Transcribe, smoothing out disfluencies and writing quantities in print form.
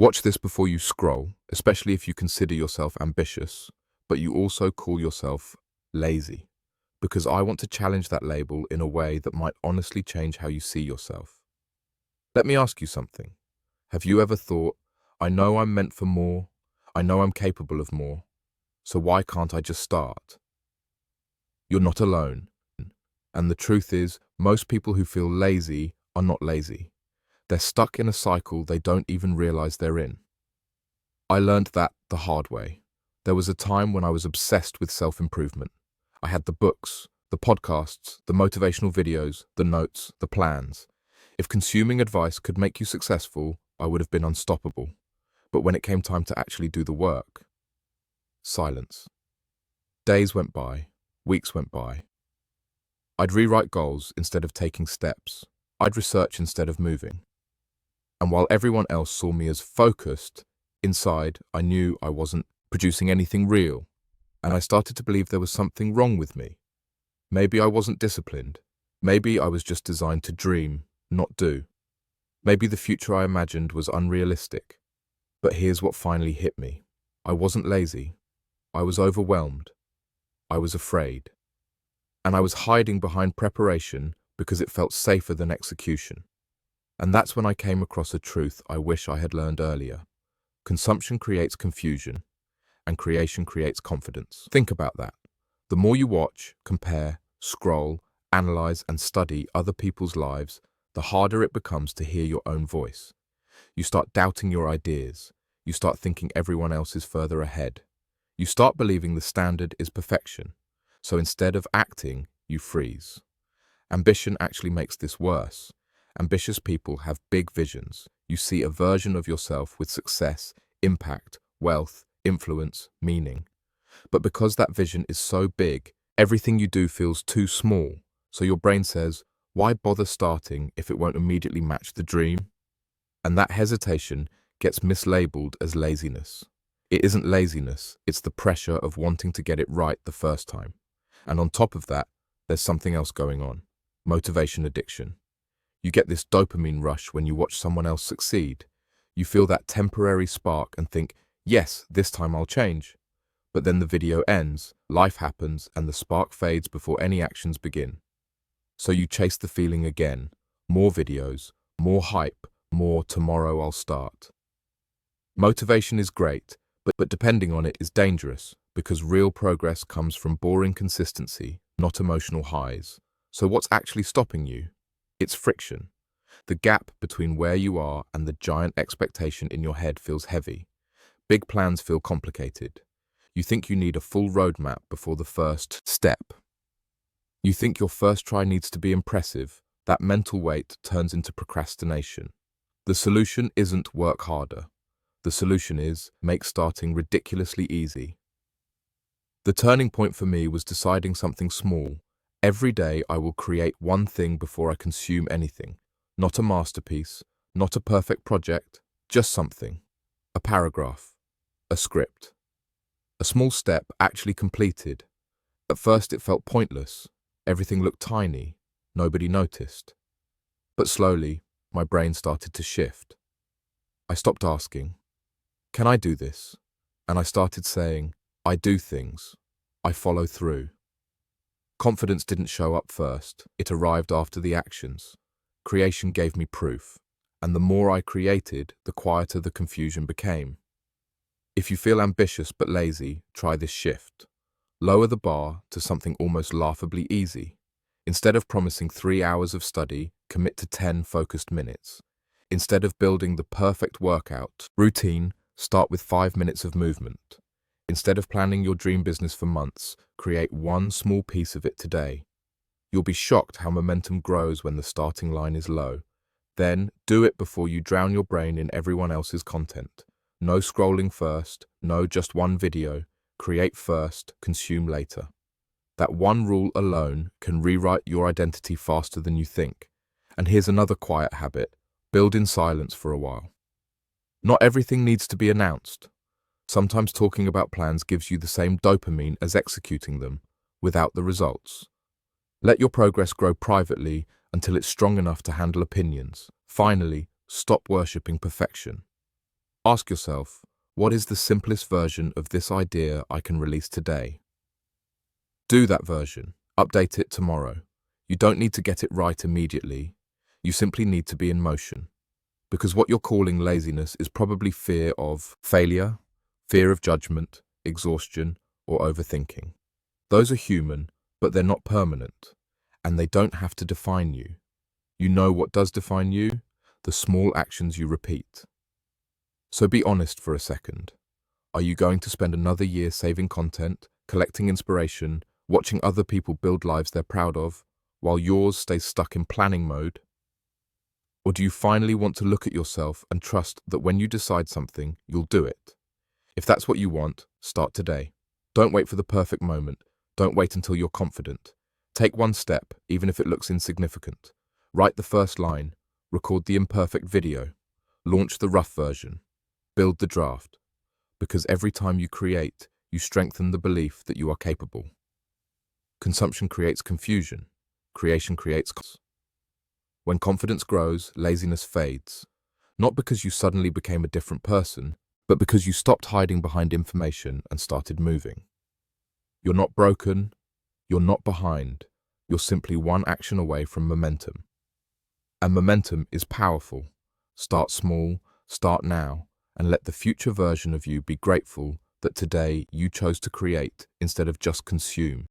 Watch this before you scroll, especially if you consider yourself ambitious, but you also call yourself lazy, because I want to challenge that label in a way that might honestly change how you see yourself. Let me ask you something. Have you ever thought, I know I'm meant for more, I know I'm capable of more, so why can't I just start? You're not alone. And the truth is, most people who feel lazy are not lazy. They're stuck in a cycle they don't even realize they're in. I learned that the hard way. There was a time when I was obsessed with self-improvement. I had the books, the podcasts, the motivational videos, the notes, the plans. If consuming advice could make you successful, I would have been unstoppable. But when it came time to actually do the work, silence. Days went by, weeks went by. I'd rewrite goals instead of taking steps. I'd research instead of moving. And while everyone else saw me as focused, inside I knew I wasn't producing anything real. And I started to believe there was something wrong with me. Maybe I wasn't disciplined. Maybe I was just designed to dream, not do. Maybe the future I imagined was unrealistic. But here's what finally hit me. I wasn't lazy. I was overwhelmed. I was afraid. And I was hiding behind preparation because it felt safer than execution. And that's when I came across a truth I wish I had learned earlier. Consumption creates confusion, and creation creates confidence. Think about that. The more you watch, compare, scroll, analyze, and study other people's lives, the harder it becomes to hear your own voice. You start doubting your ideas. You start thinking everyone else is further ahead. You start believing the standard is perfection. So instead of acting, you freeze. Ambition actually makes this worse. Ambitious people have big visions. You see a version of yourself with success, impact, wealth, influence, meaning. But because that vision is so big, everything you do feels too small. So your brain says, why bother starting if it won't immediately match the dream? And that hesitation gets mislabeled as laziness. It isn't laziness, it's the pressure of wanting to get it right the first time. And on top of that, there's something else going on. Motivation addiction. You get this dopamine rush when you watch someone else succeed. You feel that temporary spark and think, yes, this time I'll change. But then the video ends, life happens, and the spark fades before any actions begin. So you chase the feeling again. More videos, more hype, more tomorrow I'll start. Motivation is great, but depending on it is dangerous, because real progress comes from boring consistency, not emotional highs. So what's actually stopping you? It's friction. The gap between where you are and the giant expectation in your head feels heavy. Big plans feel complicated. You think you need a full roadmap before the first step. You think your first try needs to be impressive. That mental weight turns into procrastination. The solution isn't work harder. The solution is make starting ridiculously easy. The turning point for me was deciding something small. Every day I will create one thing before I consume anything. Not a masterpiece, not a perfect project, just something. A paragraph, a script. A small step actually completed. At first it felt pointless. Everything looked tiny. Nobody noticed. But slowly, my brain started to shift. I stopped asking, can I do this? And I started saying, I do things. I follow through. Confidence didn't show up first. It arrived after the actions. Creation gave me proof. And the more I created, the quieter the confusion became. If you feel ambitious but lazy, try this shift. Lower the bar to something almost laughably easy. Instead of promising 3 hours of study, commit to 10 focused minutes. Instead of building the perfect workout routine, start with 5 minutes of movement. Instead of planning your dream business for months, create one small piece of it today. You'll be shocked how momentum grows when the starting line is low. Then, do it before you drown your brain in everyone else's content. No scrolling first, no just one video. Create first, consume later. That one rule alone can rewrite your identity faster than you think. And here's another quiet habit. Build in silence for a while. Not everything needs to be announced. Sometimes talking about plans gives you the same dopamine as executing them, without the results. Let your progress grow privately until it's strong enough to handle opinions. Finally, stop worshipping perfection. Ask yourself, what is the simplest version of this idea I can release today? Do that version. Update it tomorrow. You don't need to get it right immediately. You simply need to be in motion. Because what you're calling laziness is probably fear of failure, fear of judgment, exhaustion, or overthinking. Those are human, but they're not permanent, and they don't have to define you. You know what does define you? The small actions you repeat. So be honest for a second. Are you going to spend another year saving content, collecting inspiration, watching other people build lives they're proud of, while yours stays stuck in planning mode? Or do you finally want to look at yourself and trust that when you decide something, you'll do it? If that's what you want, start today. Don't wait for the perfect moment. Don't wait until you're confident. Take one step, even if it looks insignificant. Write the first line, record the imperfect video, launch the rough version, build the draft. Because every time you create, you strengthen the belief that you are capable. Consumption creates confusion. Creation creates chaos. When confidence grows, laziness fades. Not because you suddenly became a different person, but because you stopped hiding behind information and started moving. You're not broken. You're not behind. You're simply one action away from momentum. And momentum is powerful. Start small, start now, and let the future version of you be grateful that today you chose to create instead of just consume.